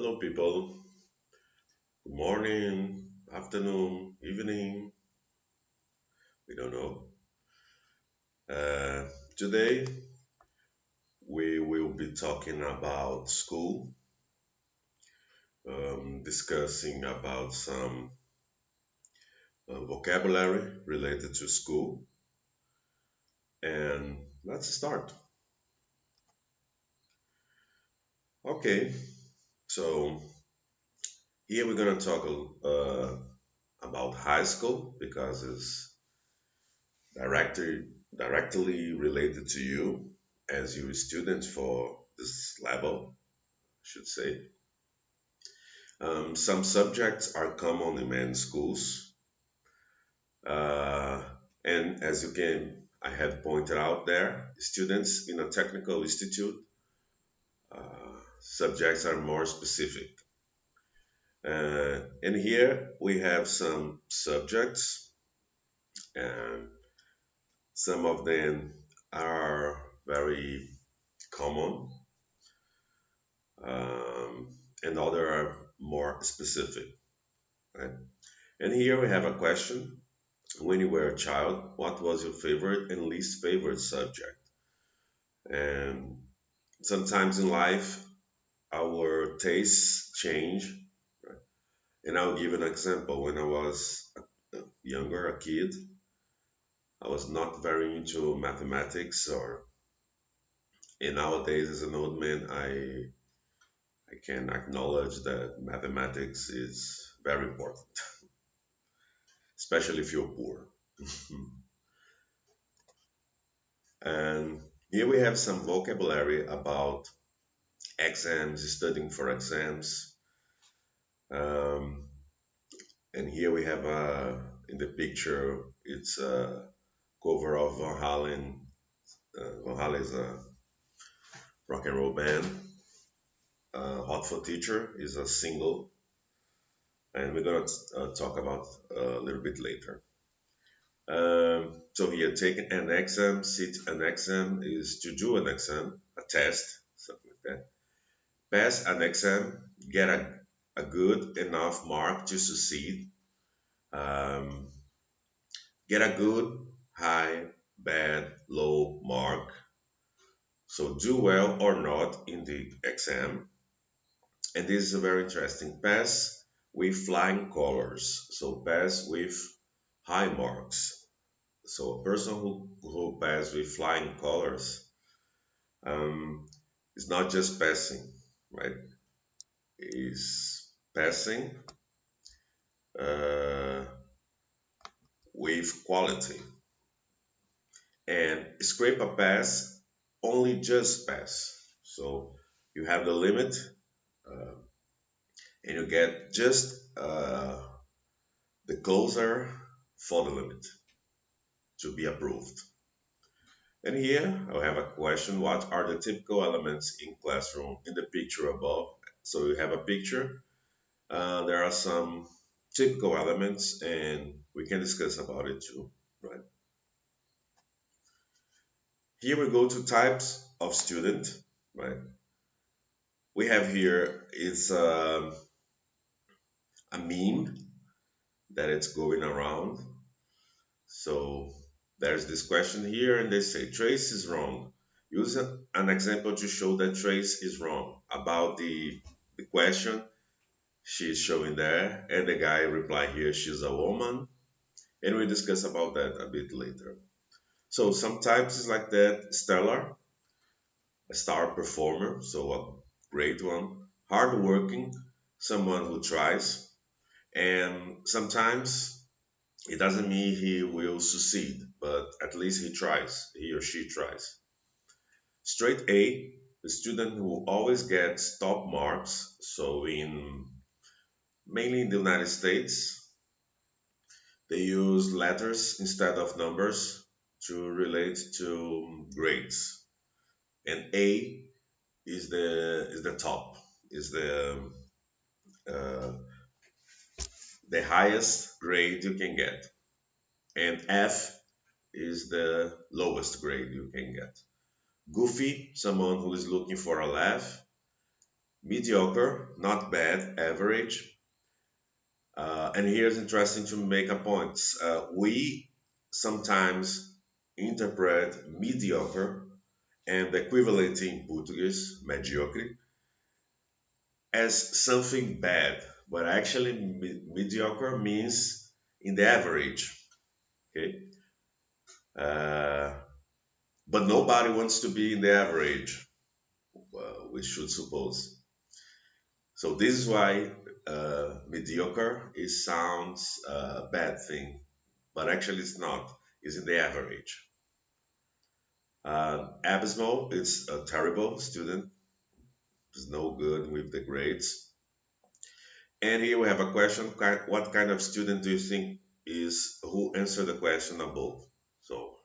Hello, people. Good morning, afternoon, evening. We don't know. Uh, Today, we will be talking about school, discussing about some vocabulary related to school. And let's start. Okay, so here we're going to talk about high school because it's directly, directly related to you as you're a student for this level should say. Some subjects are common in many schools, uh, and as you can, I had pointed out there, students in a technical institute subjects are more specific. And here we have some subjects, and some of them are very common, um, and other are more specific. Right? And here we have a question. When you were a child, what was your favorite and least favorite subject? And sometimes in life, our tastes change. Right? And I'll give an example. When I was younger, a kid, I was not very into mathematics. And nowadays, as an old man, I can acknowledge that mathematics is very important, especially if you're poor. And here we have some vocabulary about exams, studying for exams. Um, and here we have in the picture, it's a cover of Van Halen. Van Halen is a rock and roll band. Hot for Teacher is a single, and we're gonna talk about a little bit later. So here, take an exam, sit an exam is to do an exam, a test, something like that. Pass an exam, get a good enough mark to succeed. Um, get a good, high, bad, low mark. So do well or not in the exam. And this is a very interesting. Pass with flying colors. So pass with high marks. So a person who pass with flying colors um, is not just passing, right? Is passing uh, with quality. And scrape a pass only just pass. So you have the limit, uh, and you get just the closer for the limit to be approved. And here I have a question. What are the typical elements in classroom in the picture above? So you have a picture. There are some typical elements and we can discuss about it too, right? Here we go to types of student, right? We have here is a meme that it's going around. So there's this question here, and they say Trace is wrong. Use an example to show that Trace is wrong about the question she's showing there, and the guy reply here, she's a woman, and we discuss about that a bit later. So some types is like that, stellar, a star performer, so a great one, hardworking, someone who tries, and sometimes it doesn't mean he will succeed, but at least he tries, he or she tries. Straight A, the student who always gets top marks. So in mainly in the United States, they use letters instead of numbers to relate to grades. And A is the top, is uh, the highest grade you can get, and F is the lowest grade you can get. Goofy, someone who is looking for a laugh, mediocre, not bad, average. And here's interesting to make a point. We sometimes interpret mediocre and the equivalent in Portuguese, mediocre, as something bad, but actually mediocre means in the average. Okay, uh, but nobody wants to be in the average. We should suppose. So this is why mediocre is sounds a bad thing, but actually it's not. It's in the average. Abysmal is a terrible student. Is no good with the grades. And here we have a question: what kind of student do you think is who answered the question above? So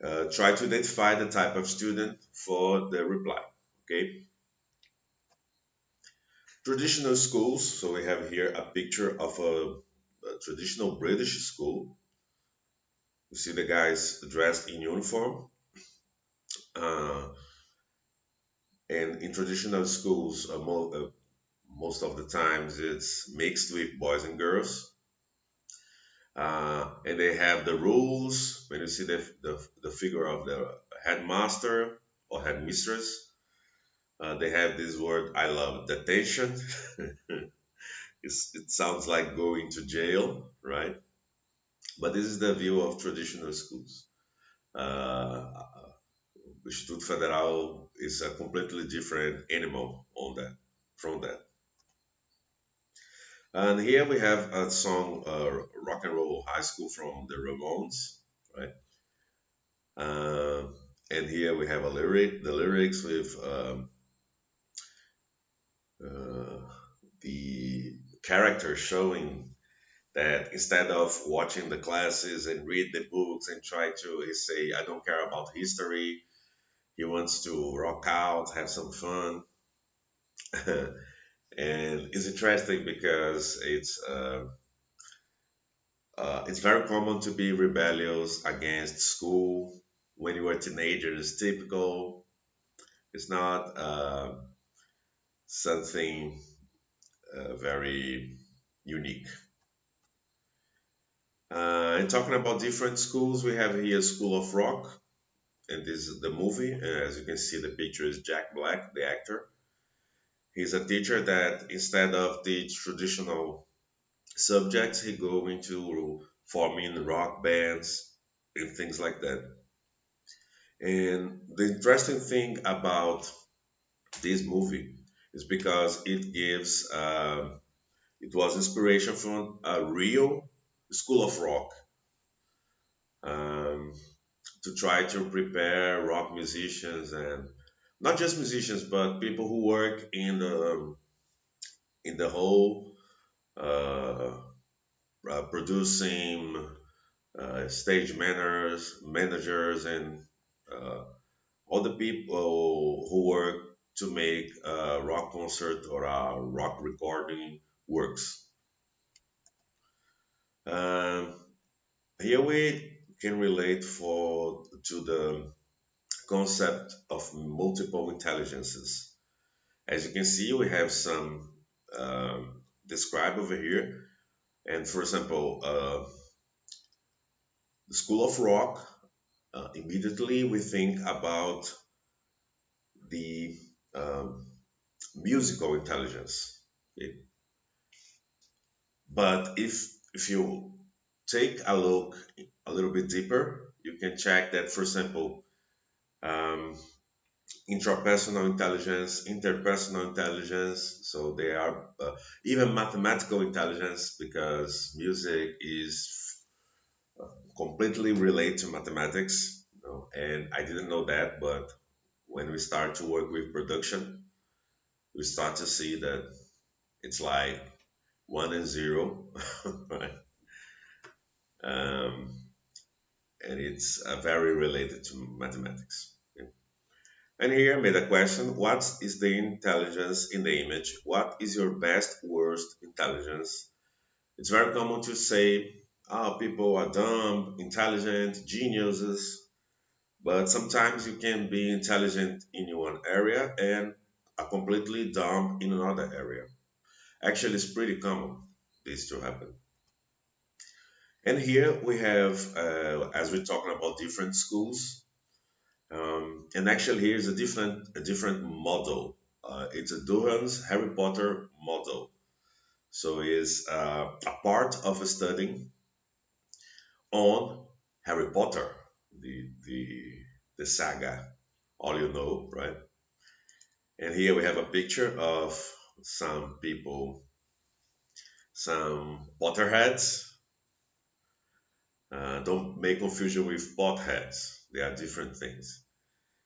try to identify the type of student for the reply. Okay. Traditional schools. So we have here a picture of a traditional British school. You see the guys dressed in uniform. Uh, and in traditional schools, most of the times it's mixed with boys and girls. And they have the rules. When you see the figure of the headmaster or headmistress, they have this word I love, detention. It sounds like going to jail, right? But this is the view of traditional schools. Uh, o Instituto Federal is a completely different animal on that, from that. And here we have a song, Rock and Roll High School from the Ramones, right? Uh, and here we have the lyrics with uh, the character showing that instead of watching the classes and read the books and try to he say, I don't care about history, he wants to rock out, have some fun. And it's interesting because it's very common to be rebellious against school when you are a teenager. It's typical. It's not something very unique. And talking about different schools, we have here School of Rock, and this is the movie. As you can see, the picture is Jack Black, the actor. He's a teacher that instead of the traditional subjects, he go into forming rock bands and things like that. And the interesting thing about this movie is because it was inspiration from a real school of rock, um, to try to prepare rock musicians, and not just musicians but people who work in the whole uh, producing, stage managers, and uh, all the people who work to make a rock concert or a rock recording works. Um, Here we can relate for to the concept of multiple intelligences. As you can see, we have some described over here. And for example, the School of Rock, immediately we think about the um, musical intelligence. Okay? But if you take a look a little bit deeper, you can check that, for example, um, intrapersonal intelligence, interpersonal intelligence, so they are even mathematical intelligence, because music is completely related to mathematics. And I didn't know that, but when we start to work with production, we start to see that it's like one and zero, right? Um, and it's very related to mathematics. Okay? And here I made a question: what is the intelligence in the image? What is your best, worst intelligence? It's very common to say, oh, people are dumb, intelligent, geniuses, but sometimes you can be intelligent in one area and are completely dumb in another area. Actually, it's pretty common this to happen. And here we have, as we're talking about different schools, and actually here's a different model. It's a Durham's Harry Potter model. So it's a part of a study on Harry Potter, the the the saga, all you know, right? And here we have a picture of some people, some Potterheads. Don't make confusion with potheads. They are different things.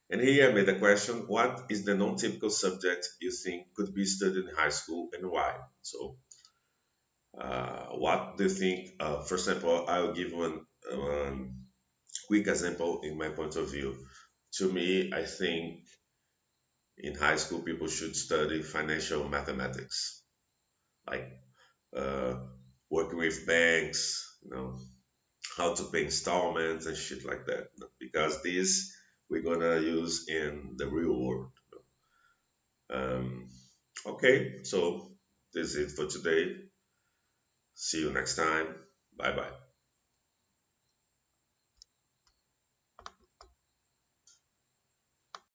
And here I made a question: what is the non-typical subject you think could be studied in high school and why? So, what do you think? For example, I'll give one quick example in my point of view. To me, I think in high school people should study financial mathematics, like uh, working with banks, how to pay installments and shit like that. Because this we're gonna use in the real world. Um, okay, so this is it for today. See you next time. Bye bye.